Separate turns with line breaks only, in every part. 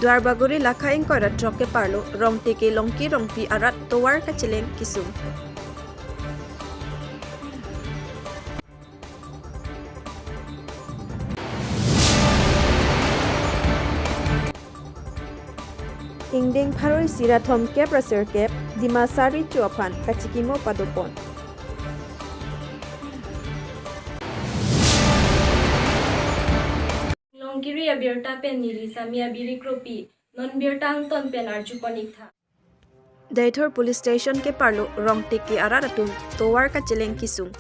Dwarbaguri lakaing ko ratrok ke parlo rong teke longki rongpi arat towar kacileng kisung. Ingdeng paroi sirathom kep raser kep Dimasa aricho Aphan kachikimo padopon.
Longkiri abirta pen nili samia biri kropi non birtang ton pen arjupanik tha.
Daithor police station ke parlo rong teke arat atum towar kacileng kisung.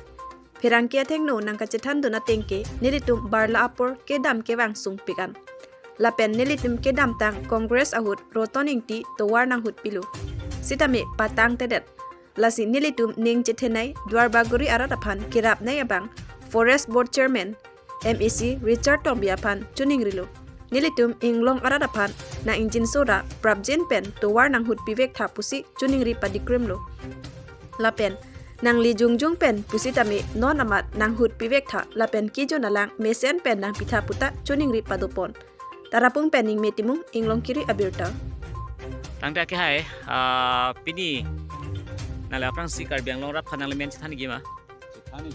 Phirang ke thengno nang kachethan dona tengke nilitum barla apor ke dam ke wangsung pikan. Lapen nilitum ke dam tang Congress ahut rotoning ti towar nang hut pilu. Sitame patang tedet. Lasi nilitum ning chethenai Dwarbaguri arat Aphan kirap nay abang Forest Board Chairman MEC Richard Aphan chuning rilo. Nilitum inglong arat Aphan na injin soda prapjin pen towar nang hut pivek tha pusi chuning ri padikrim lo. Lapen nang li jungjung pen pusi tame non amat nang hut pivek tha lapen kijo nalang mesen pen nang pitha puta chuning ri padopon. Tarapung pening metimung inglong kiri abirta.
Tangta Akhei Pini nala aprang sikar biang long rap kanang lemen chithani gima.
Chithani.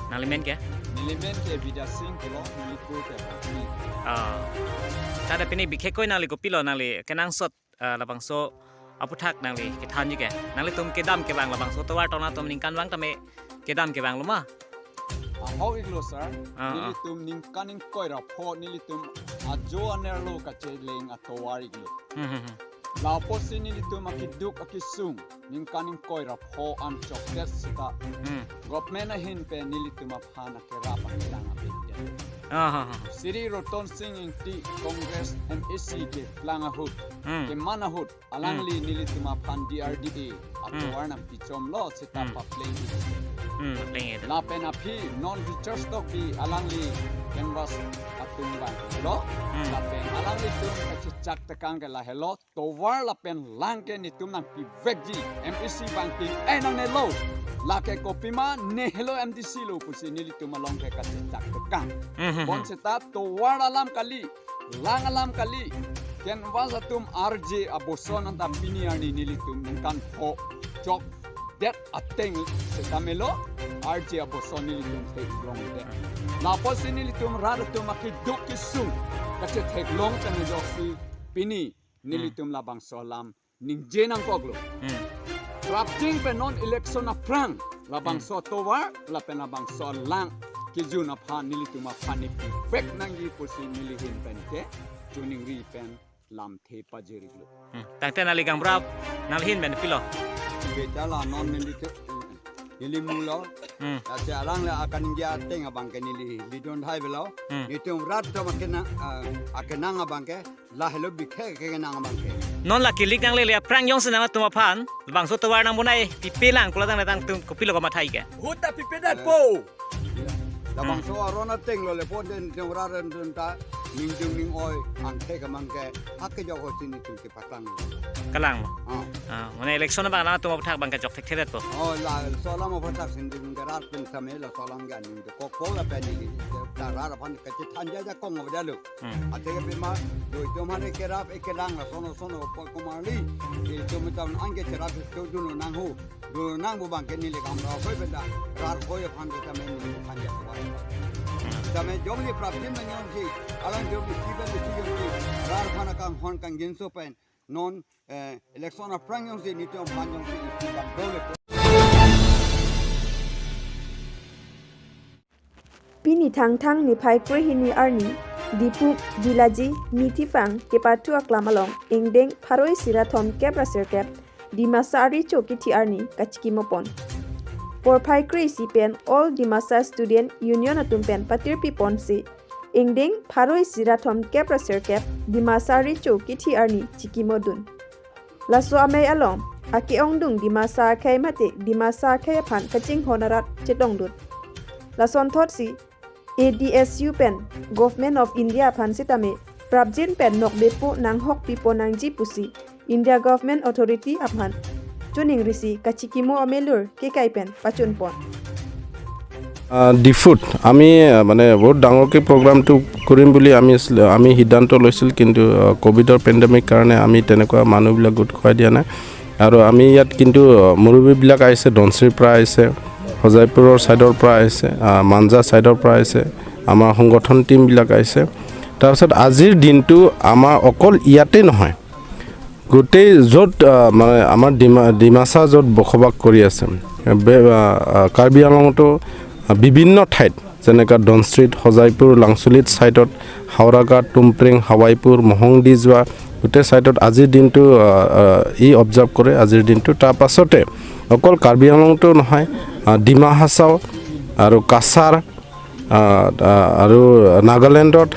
Nalimen ke?
Nilimen ke bida sing kilo niliku ke baki.
Tada Pini bikhe koi nali ko pilo nali kenang sot labang so aputhak nali kithanji ke. Nali tum kedam ke bang labang so towar tona tum ningkan bang tame kedam ke bang luma.
How iglo sir? Nilitum ningkaning koira po nilitum ajo anerlo kacheleng atowar iglo. Lapo si nilitum akiduk akisung ningkaning koira po an chokdes sita. Government na hin pe nilitum Aphan akirapa kilang apigyan. Siri roton singing ti Congress MEC ke plangahut ke manahut alangli nilitum Aphan DRDA atowar ng pichom lo sita pa playing. Lapen api non research stock di alangli canvas atum bang lo lapen alangli tum kachak tekang ke la hello towar lapen langke ni tum nang pi vegji MEC bang ti nang ne lo lake kopima ne hello MDC lo pusi nili tum along ke kachak tekang bon seta towar alam kali lang alam kali canvas atum RJ aboson anta Pini Arni nili tum kan ho chok that ateng sitame lo RJ aboson nili tum take long de lapo sinili tum rado tum akiduk kisung kache take long kan joksi Pini nili tum labang solam ning jenang koglo prapjin pe non election na prang labang so towar lapen labang so lang kijun Aphan nili tum Aphan ni fek nangi pusi nili hin pen ke tuning ri pen lam the pajiriglo
Tangta nali gang brap nalhin ben pilo.
Beta la non milite nili mulo ate alang la akan dia teng abang ke nili lidon hai belo nitum rat to makena akenang abang ke la helo bikhe ke nang abang ke
Non la kilik nang le prang yong senama tum Aphan bang so towar nang bunai pipelang kula tang tum ko pilo ko mathai ke.
huta pipedat po la bang so arona teng lo le pon den raran ta ning jung ning oi ang the ka mang ke ak ke jogo sini tu ke patang
Kalang mo. Muna eleksyon na bang na tum aputhak bang ka jok tek po.
oh la solam patak sin ding garat pun same la solam ga ning ko ko la pe ni ta ra Aphan ka chi thanja ja kong ba lu ate ke bima do to mane ke rap ekelang la sono ko mali ke to metam ang ke rap to du nang hu du nang bu bang ke ni le kam ra ko be da rar ko ye phan ta me ni thanja ba tame jom ni prapjin na nyam ki alang jom ni kiben de ki rar phana kang hon kang ginso pen non election of prang yong si ni to Aphan yong si ba dole
Pini Thangthang nephai krihini Arni diphu Dilaji Mithiphang kepathu aklamalong Engdeng paroi sirathom kep raser kep Dimasa aricho Kethi Arni kachikimo pon. Porphai si pen all Dimasa student union atum pen patirpi pon si Ingdeng paroi sirathom kep raser kep Dimasa aricho Kethi Arni chikimo dun. Laso amei along akeongdung Dimasa Akhei mate Dimasa Akhei Aphan kachinghon arat chetong dun. Lason thot si ADSU pen Government of India Aphan sitame prapjin pen nokbe pu nanghok pipo nangji pusi India Government Authority Aphan chuning risi kachikimo amelur ke kai pen pachun pon
ডিফুত আমি মানে বহুত ডাঙৰকৈ প্ৰগ্ৰামটো কৰিম বুলি আমি সিদ্ধান্ত লৈছিল কিন্তু কোভিডৰ পেণ্ডেমিক কাৰণে আমি তেনেকুৱা মানুহবিলাক গোট খুৱাই দিয়া নাই আৰু আমি ইয়াত কিন্তু মুৰব্বীবিলাক আহিছে ধনশ্ৰীৰ পৰা আহিছে হজাইপুৰৰ ছাইডৰ পৰা আহিছে মাঞ্জা ছাইডৰ পৰা আহিছে আমাৰ সংগঠন টীমবিলাক আহিছে তাৰপিছত আজিৰ দিনটো আমাৰ অকল ইয়াতে নহয় গোটেই য'ত মানে আমাৰ ডিমাছা য'ত বসবাস কৰি আছে কাৰ্বি আংলঙতো বিভিন্ন ঠাইত যেনেকৈ ধনশ্ৰীত হজাইপুৰ লাংচুলিত ছাইডত হাওৰাঘাট টুমপ্ৰিং হাৱাইপুৰ মহংদি যোৱা গোটেই ছাইডত আজিৰ দিনটো অবজাৰ্ভ কৰে আজিৰ দিনটো তাৰ পাছতে অকল কাৰ্বি আংলঙতো নহয় ডিমা হাছাও আৰু কাছাৰ আৰু নাগালেণ্ডত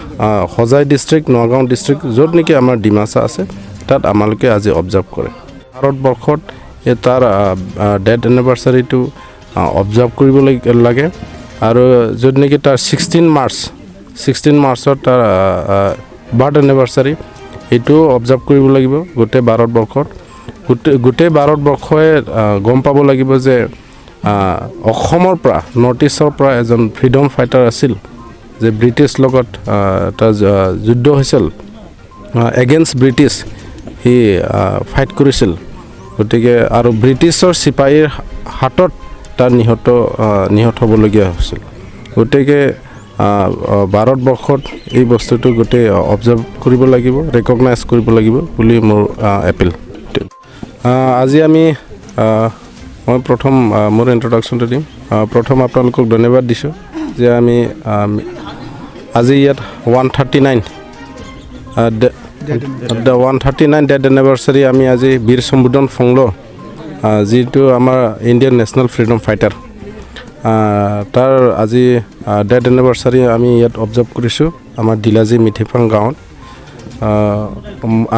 হজাই ডিষ্ট্ৰিক্ট নগাঁও ডিষ্ট্ৰিক্ট য'ত নেকি আমাৰ ডিমাছা আছে তাত আমালোকে আজি অবজাৰ্ভ কৰে ভাৰতবৰ্ষত তাৰ ডেথ এনিভাৰ্চাৰীটো অবজাৰ্ভ কৰিব লাগে আৰু য'ত নেকি তাৰ 16 মাৰ্চত তাৰ বাৰ্থ এনিভাৰ্চাৰী এইটো অবজাৰ্ভ কৰিব লাগিব গোটেই ভাৰতবৰ্ষত গোটেই ভাৰতবৰ্ষই গম পাব লাগিব যে অসমৰ পৰা নৰ্থ ইষ্টৰ পৰা এজন ফ্ৰীডম ফাইটাৰ আছিল যে ব্ৰিটিছ লগত এটা যুদ্ধ হৈছিল এগেইনষ্ট ব্ৰিটিছ সি ফাইট কৰিছিল গতিকে আৰু ব্ৰিটিছৰ চিপাহীৰ হাতত তাৰ নিহত হ'বলগীয়া হৈছিল গতিকে ভাৰতবৰ্ষত এই বস্তুটো গোটেই অবজাৰ্ভ কৰিব লাগিব ৰেকগনাইজ কৰিব লাগিব বুলি মোৰ এপিল আজি আমি মই প্ৰথম মোৰ ইন্ট্ৰডাকশ্যনটো দিম প্ৰথম আপোনালোকক ধন্যবাদ দিছোঁ যে আমি আজি ইয়াত 139 ডেথ এনিভাৰ্চাৰী আমি আজি বীৰ সম্বোধন ফংলো যিটো আমাৰ ইণ্ডিয়ান নেশ্যনেল ফ্ৰীডম ফাইটাৰ তাৰ আজি ডেথ এনিভাৰ্চাৰী আমি ইয়াত অবজাৰ্ভ কৰিছোঁ আমাৰ দিলাজি মিথিফাং গাঁৱত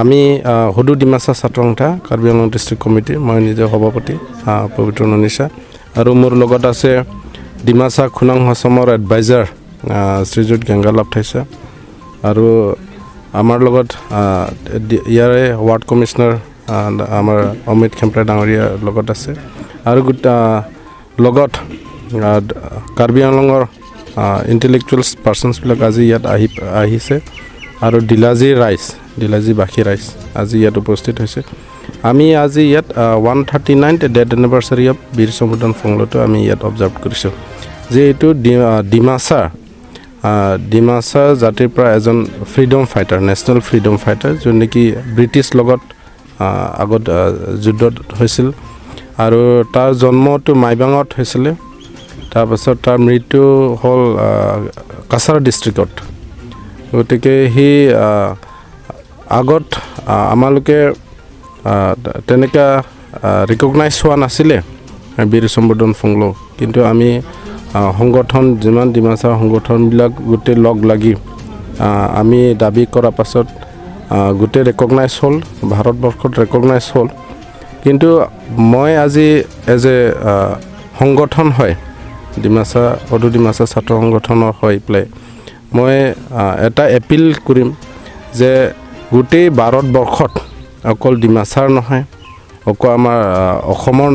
আমি হুদু ডিমাছা ছাত্ৰসংঘা কাৰ্বি আংলং ডিষ্ট্ৰিক্ট কমিটিৰ মই নিজে সভাপতি পবিত্ৰ ননিশা আৰু মোৰ লগত আছে ডিমাছা খুনাং হচমৰ এডভাইজাৰ শ্ৰীযুত গেংগালাভ ঠাইছা আৰু আমাৰ লগত ইয়াৰে ৱাৰ্ড কমিশ্যনাৰ আমাৰ অমিত খেম্প্ৰা ডাঙৰীয়াৰ লগত আছে আৰু লগত কাৰ্বি আংলঙৰ ইণ্টেলেক্চুৱেলছ পাৰ্চনছবিলাক আজি ইয়াত আহিছে আৰু দিলাজীবাসী ৰাইজ আজি ইয়াত উপস্থিত হৈছে আমি আজি ইয়াত 139 ডেথ এনিভাৰ্চাৰী অফ বীৰ সম্বোধন ফংলোটো আমি ইয়াত অবজাৰ্ভ কৰিছোঁ যে এইটো ডিমাছা জাতিৰ পৰা এজন freedom fighter national freedom fighter যোন নেকি ব্ৰিটিছ লগত আগত যুদ্ধত হৈছিল আৰু তাৰ জন্মটো মাইবাঙত হৈছিলে তাৰপাছত তাৰ মৃত্যু হ'ল কাছাৰ ডিষ্ট্ৰিক্টত গতিকে সি আগত আমালোকে তেনেকৈ ৰিকগনাইজ হোৱা নাছিলে বীৰ সম্বোধন ফংলো কিন্তু আমি সংগঠন যিমান ডিমাছাৰ সংগঠনবিলাক গোটেই লগ লাগি আমি দাবী কৰাৰ পাছত গোটেই ৰেকগনাইজ হ'ল ভাৰতবৰ্ষত ৰেকগনাইজ হ'ল কিন্তু মই আজি এজ এ সংগঠন হয় ডিমাছা সদু ডিমাছা ছাত্ৰ সংগঠনৰ হৈ পেলাই মই এটা এপিল কৰিম যে গোটেই ভাৰতবৰ্ষত অকল ডিমাছাৰ নহয় অকল আমাৰ অসমৰ